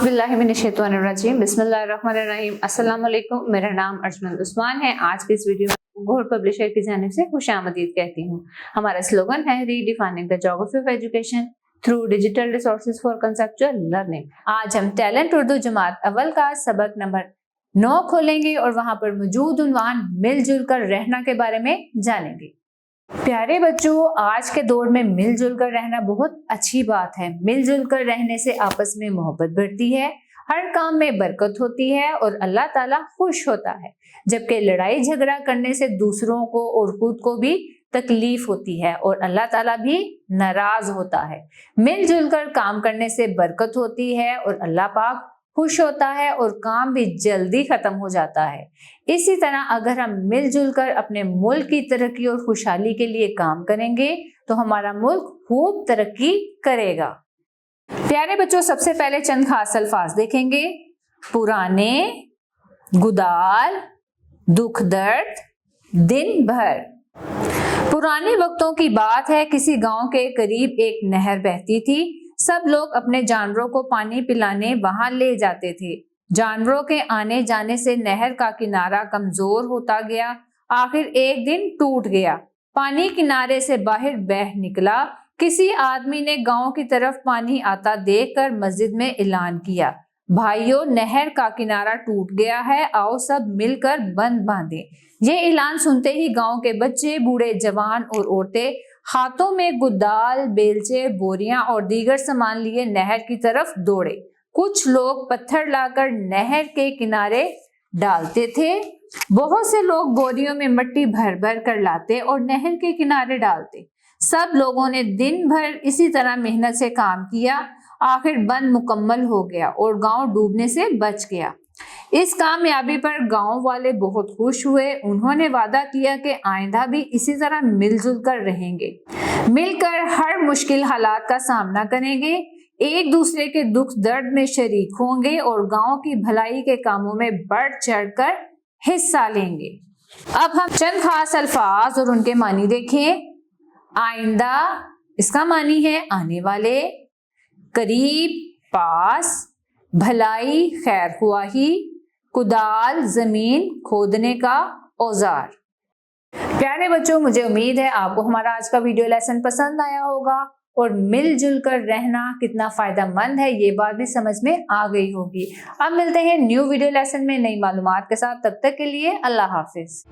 बिस्मिल्लाहिर्रहमानिर्रहीम बिस्मिल्लाहिर्रहमानिर्रहीम अस्सलाम वालेकुम। मेरा नाम अर्जमंद उस्मान है। आज की इस वीडियो में घोड़ पब्लिशर की जानिब से खुशामदीद कहती हूँ। हमारा स्लोगन है redefining the geography of education through digital resources for conceptual learning. आज हम टैलेंट उर्दू जमात अव्वल का सबक नंबर 9 खोलेंगे और वहां पर मौजूद उन्वान मिलजुल कर रहना के बारे में जानेंगे। प्यारे बच्चों, आज के दौर में मिलजुल कर रहना बहुत अच्छी बात है। मिलजुल कर रहने से आपस में मोहब्बत बढ़ती है, हर काम में बरकत होती है और अल्लाह ताला खुश होता है। जबकि लड़ाई झगड़ा करने से दूसरों को और खुद को भी तकलीफ होती है और अल्लाह ताला भी नाराज होता है। मिलजुल कर काम करने से बरकत होती है और अल्लाह पाक खुश होता है और काम भी जल्दी खत्म हो जाता है। इसी तरह अगर हम मिलजुल कर अपने मुल्क की तरक्की और खुशहाली के लिए काम करेंगे तो हमारा मुल्क खूब तरक्की करेगा। प्यारे बच्चों, सबसे पहले चंद खास अल्फाज देखेंगे। पुराने, गुदाल, दुख दर्द, दिन भर। पुराने वक्तों की बात है। किसी गांव के करीब एक नहर बहती थी। सब लोग अपने जानवरों को पानी पिलाने वहां ले जाते थे। जानवरों के आने जाने से नहर का किनारा कमजोर होता गया। आखिर एक दिन टूट गया। पानी किनारे से बाहर बह निकला। किसी आदमी ने गांव की तरफ पानी आता देखकर मस्जिद में ऐलान किया, भाइयों, नहर का किनारा टूट गया है, आओ सब मिलकर बंद बांधें। ये ऐलान सुनते ही गांव के बच्चे, बूढ़े, जवान और औरतें हाथों में गुदाल, बेलचे, बोरियां और दीगर सामान लिए नहर की तरफ दौड़े। कुछ लोग पत्थर लाकर नहर के किनारे डालते थे। बहुत से लोग बोरियों में मिट्टी भर भर कर लाते और नहर के किनारे डालते। सब लोगों ने दिन भर इसी तरह मेहनत से काम किया। आखिर बंद मुकम्मल हो गया और गांव डूबने से बच गया। इस कामयाबी पर गांव वाले बहुत खुश हुए। उन्होंने वादा किया कि आइंदा भी इसी तरह मिलजुल कर रहेंगे, मिलकर हर मुश्किल हालात का सामना करेंगे, एक दूसरे के दुख दर्द में शरीक होंगे और गांव की भलाई के कामों में बढ़ चढ़कर हिस्सा लेंगे। अब हम चंद खास अल्फाज और उनके मानी देखें। आइंदा, इसका मानी है आने वाले, करीब, पास, भलाई, खैर ख्वाही, कुदाल, जमीन खोदने का औजार। प्यारे बच्चों, मुझे उम्मीद है आपको हमारा आज का वीडियो लेसन पसंद आया होगा और मिलजुल कर रहना कितना फायदेमंद है ये बात भी समझ में आ गई होगी। अब मिलते हैं न्यू वीडियो लेसन में नई मालूमात के साथ। तब तक के लिए अल्लाह हाफिज।